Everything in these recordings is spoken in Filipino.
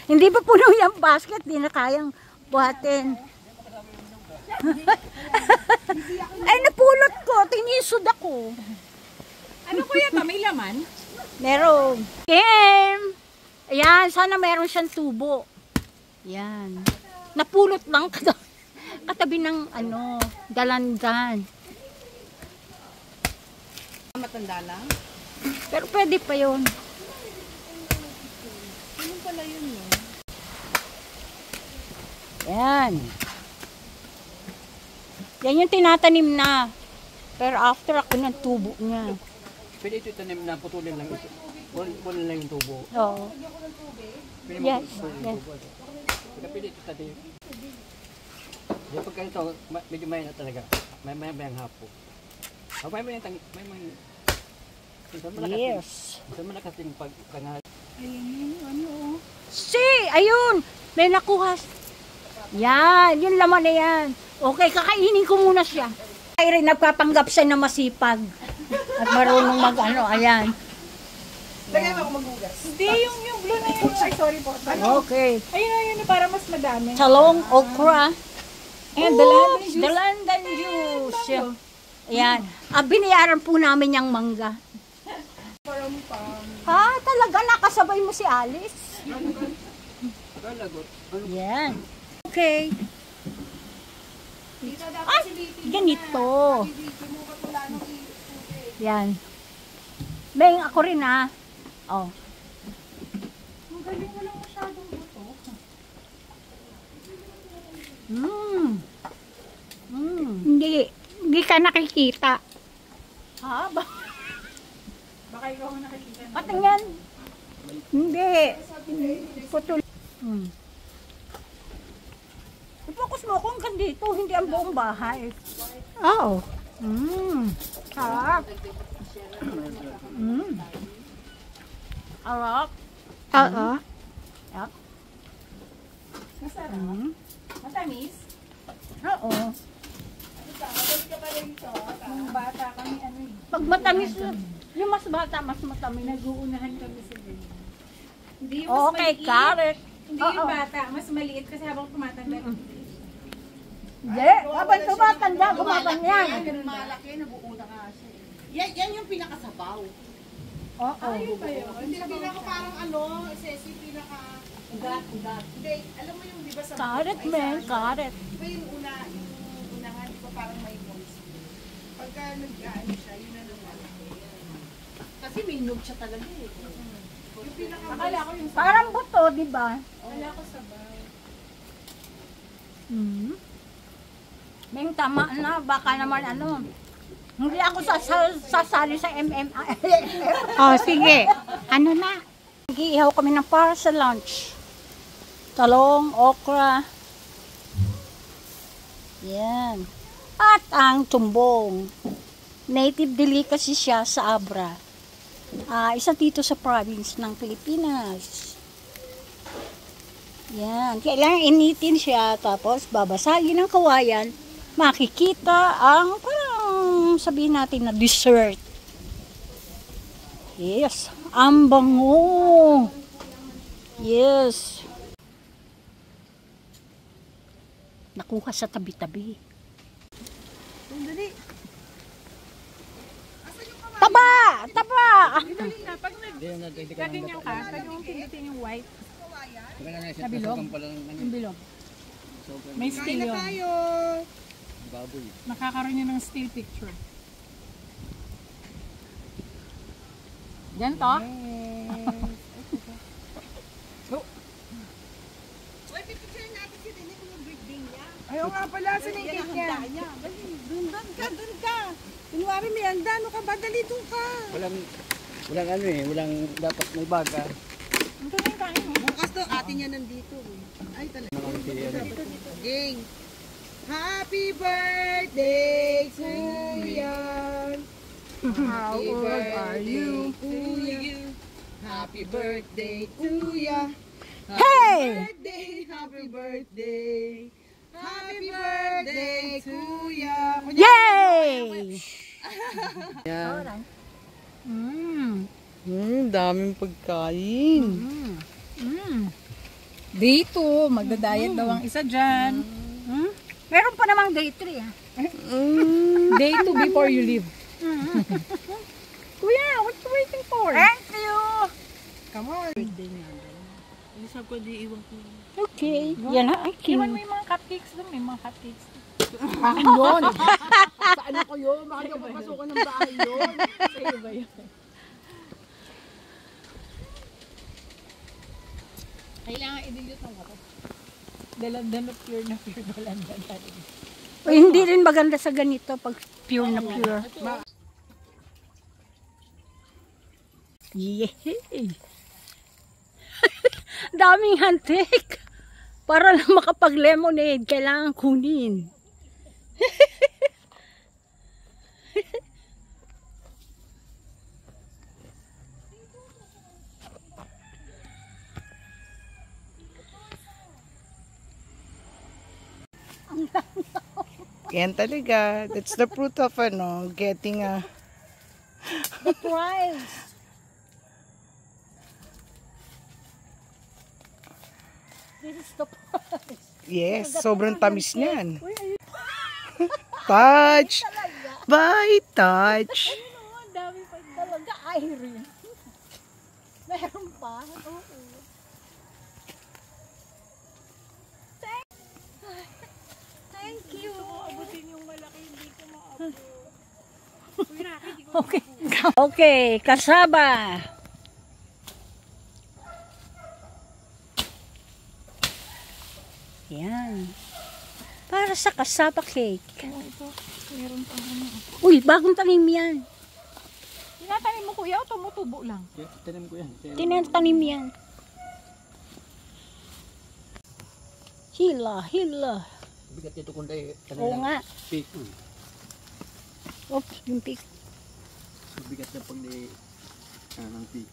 Hindi pa puno yung basket, di na kayang buhatin. Ay, napulot ko, tinisod ako. Ano kuya to? May laman? Meron. Kim! Ayan, sana meron siyang tubo. Ayan. Napulot lang katabi ng dalandan. Matanda lang? Pero pwede pa yun. Ano pala yun no? Yan. Yan yung tinatanim na. Pero after ako ng tubo niya. Pwede ito itanim na putulin lang ito. Putulin lang yung tubo. Oo. Yes. Yes. Pwede ito tanim. Yung pagka ito, medyo may na talaga. May ang hapo. Yes. Ito malakating pagkangal. Ayun, ano? Ayun! May nakuha. Yan, yung laman na yan. Okay, kakainin ko muna siya. Ay rin, nagpapanggap siya na masipag. At marunong ayan. Lagay mo ako maghugas. Hindi, yung blue na yun. Ay, sorry po. Okay. Ayun, para mas madami. Talong, okra. Ayan, Dalandan juice. Ayan. Binayaran po namin yung mangga. Talaga nakasabay mo si Alice? Yan. Okay. Ganito. Yan. Beng, ako rin Oh. Ang galing, walang masyadong buto. Hindi ka nakikita. Baka ikaw ang nakikita. Patingin. Hindi. Putol. I-focus mo kung hanggang dito, hindi ang buong bahay. Oh. Sarap. Sarap. Oo. Yep. Masarap. Matamis. Oo. Nung bata kami, Pag matamis, yung mas bata, mas matamis. nag-uunahan kami sa ganyan. Hindi yung Okay, maliit. carrot. Hindi yung bata, mas maliit kasi habang tumatanda. Hindi, habang tumatanda, gumaganyan. Malaki, nabuuna nga siya. Yan yung pinakasabaw. Oo. Ayun pa yun. Yung pinaka parang sesi, pinaka... Ugat. Hindi, alam mo yung di ba sa... Carrot, man, carrot. Di ba yung unahan, di ba parang may moist. Pagka nag-ano siya, yun na lumalaki. Kasi may nog siya talaga eh. Yung pinaka... Akala ko yung Parang buto, di ba? Akala ko sabaw. Ming, tama na, baka naman hindi ako sasali sa MMA. Sige. Ano na? Nag-iihaw kami ng para sa lunch. Talong, okra. Yan. At ang tumbong. Native delicacy siya sa Abra. Isa dito sa province ng Pilipinas. Yan. Kailangan initin siya, tapos babasagin ng kawayan. Makikita ang parang sabihin natin na dessert. Yes. Ang bango. Yes. Nakuha sa tabi-tabi. Taba! Taba! Pag nag-ganyan ka, pag yung pindutin yung white, Sa bilog? yung bilog. May still yun. Baboy. Nakakaroon yun ng still picture. Ganito? Ayaw nga pala, sa cake niya. Doon ka. Kunwari may handa, ano ka ba? Dali doon ka. Walang dapat may baga. Bukas to, atin niya nandito. Ay talaga. Dito. Ging. Happy birthday, Kuya. How old are you? Kuya. Happy birthday to ya. Hey! Happy birthday. Happy birthday, Kuya. Yay! Yan. Daming pagkain. Day 2, magda-diet daw ang isa dyan. Meron pa namang day 3 ah. Day 2 before you leave. Kuya, what you waiting for? Thank you! Come on. Okay. Yan na, ay Iwan king. mo yung mga cupcakes doon. May mga cupcakes. Akin yun. Sa ano ko yun? Bakit yung papasukan ng bahay yun? Sa'yo ba yun? Kailangan i-dilute ng ako. Dalandan pure na pure dalandan. O, hindi rin maganda sa ganito pag pure na pure. Yay! Daming hantik. Para lang makapag-lemonade, kailangan kunin. Yan talaga. That's the fruit of getting a... The prize. This is the prize. Yes, sobrang tamis niyan. Touch! Bye, touch! Ang dami pa talaga. Irene. Meron pa. Oo. Thank you. Abutin yung malaki, hindi ko maabot. Okay. Okay, kasaba. Yan. Para sa kasaba cake. Meron pa ano. Uy, bagong tanim yan. Tinatanim mo kuya o tumutubo lang? Tinan ko yan. Tinatanim yan. Hila, hila. Bigat ito kung dahil. Oo nga. Pig. Oops, yung pig. Bigat na pag di ng pig.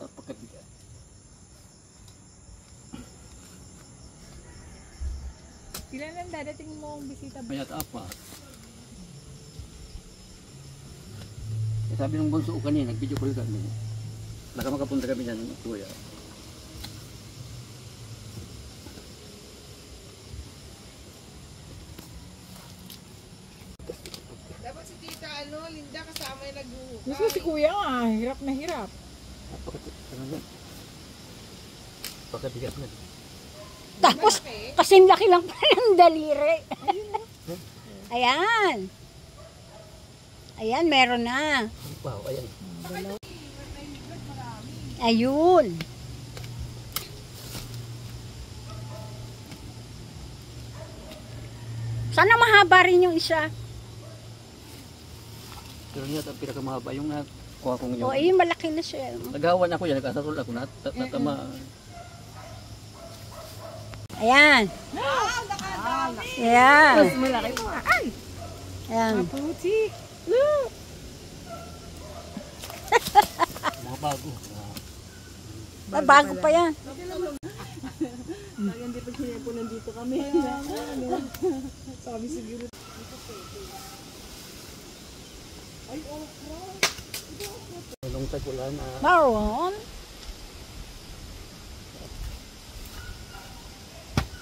Napakabigat. Ilan ang dadating mo ang bisita? Mayat apa. Sabi ng bunso ko kanina, nag-video call kami. Baka makapunta kami dyan, kuya. Dapat si Tita, Linda, kasama yung naghuhukay. Gusto si kuya nga, hirap na hirap. Napakabigat na. Tapos, kasing laki lang pa ng daliri. Ayan. Ayan, meron na. Wow, ayan. Ayun. Sana mahaba rin yung isa. Pero niya, ang pinakamahaba yung nakuha kong O, yun. ayun, malaki na siya. Nagawan ako yan, nagkasarol ako, natama. Ayan. Ayan. Mas malaki mo. Ay! Ayan. Puti! Look! Mga bago. Ah, bago pa yan. Hindi pa siya po nandito kami. Sabi siguro. Ay, okra. Nung tagulan na. Maroon.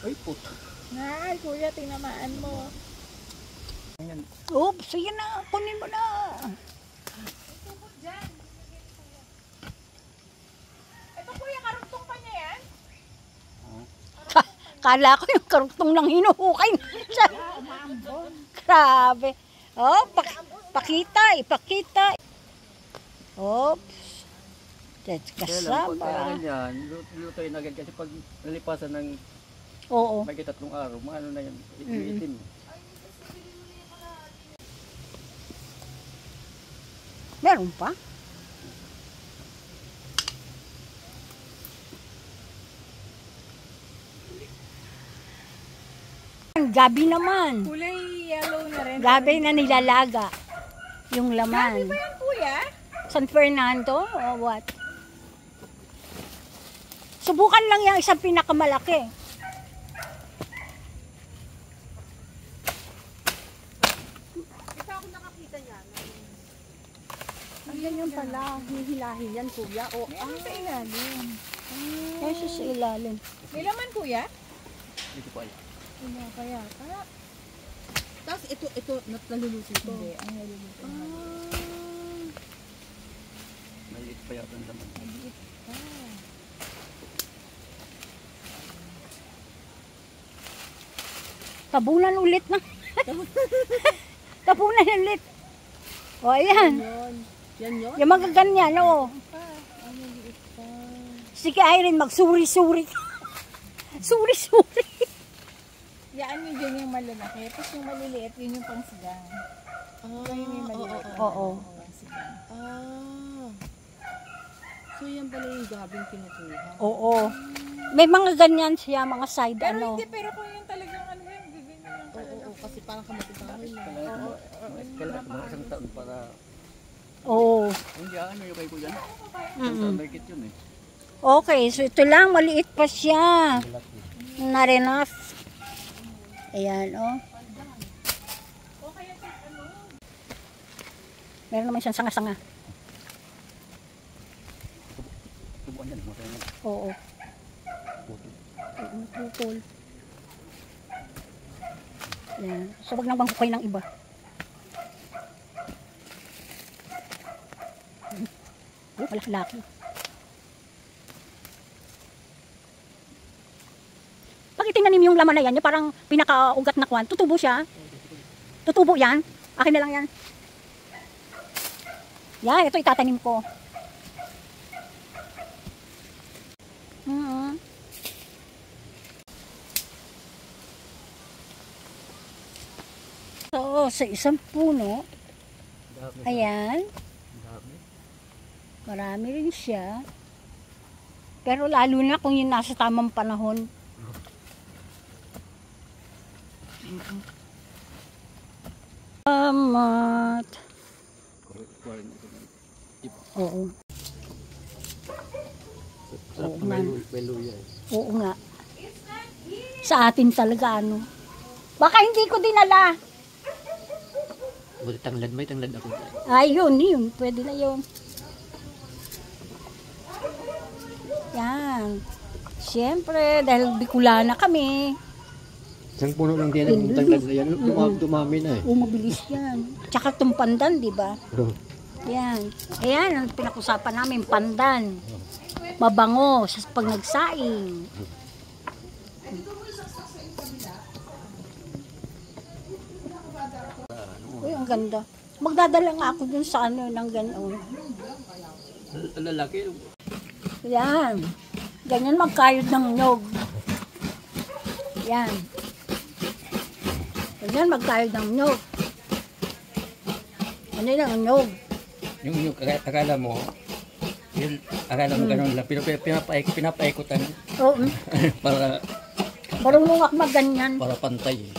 Ay, puto. Ay, kuya, tinamaan mo. Oops, sige na. Kunin mo na. Ito kuya, karugtong pa niya yan? Kala ko yung karugtong lang hinuhukay na siya. Grabe. Oh, pakita, ipakita. Oops. That's Kaya lang, pag kasaba. kailangan yan, lutuin agad kasi pag nalipasan ng Oo. may 3 araw, maano na yan, itim. Meron pa? Gabi naman. Kulay yellow na rin. Gabi na nilalaga. Yung Gabi laman. ba yan kuya? San Fernando or what? Subukan lang yung isang pinakamalaki. Ang ganyan pala, hihilahin yan kuya. O, Meron sa ilalim. Kasi sa ilalim. May laman kuya? Dito po alam. Wala kaya. Tapos ito, naluluto ito. Hindi, ang naluluto. Maliit pa yata ang laman. Tabunan ulit na. Tabunan ulit. O, ayan. Yan yun? Yung mga ganyan, o. Sige, Irene, magsuri-suri. Suri-suri. Yan yung ganyan malalaki. Tapos yung maliliit, yun yung pang sigang. Yung may maliliit. Oo. Sigang. So yan pala yung gabing kinukuha. Oo. May mga ganyan siya, mga side Pero ano. hindi, pero kung yung talagang ano yan, ganyan yung Oo, kasi parang kamatibahay na. Kailangan mga isang taon para... Oo. Hindi ano yung kay kuya. Isang taon mahigit yun eh. Okay, so ito lang, maliit pa siya. Not enough. Ayan, oh. Meron naman siyang sanga-sanga. Tubuan yan. Mga tayo. Oo. Puto. Putol. Ayan. So, wag nang bangkukay ng iba. Oh, malaki-laki. Pag itinanim yung laman na yan, yung parang pinaka-ugat na kwan, tutubo siya. Tutubo yan. Akin na lang yan. Yan, ito itatanim ko. So, sa isang puno, Dami. ayan, Dami. marami rin siya. Pero lalo na kung yung nasa tamang panahon. Salamat. Kuwarin ito. Oo. Sarap Oo, na man. may luya eh. Oo nga. Sa atin talaga ano. Baka hindi ko dinala. Buti tanglad, may tanglad ako. Ay, yun. Pwede na yun. Yan. Siyempre, dahil Bicolana kami. Isang puno lang din ang tanglad na yan. Dumami na eh. Mabilis yan. Tsaka itong pandan, di ba? Oh. Yan. Ayan, ang pinakusapan namin, pandan. Mabango sa pag nagsaing. Uy, ang ganda. Magdadala nga ako dun sa ano ng gano'n. Lalaki. Yan. Ganyan magkayod ng nyog. Yan. Ganyan magkayod ng nyog. Ano yun ang nyog? Yung akala mo, yun, akala mo ganun lang. Pinapaikutan Oo. para Marunong ako magganyan. para pantay eh.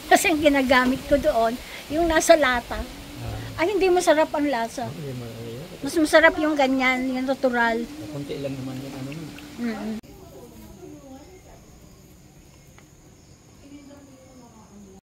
Kasi ang ginagamit ko doon, yung nasa lata. Ay, hindi masarap ang lasa. Mas masarap yung ganyan, yung natural. Kunti lang naman yung ano nun.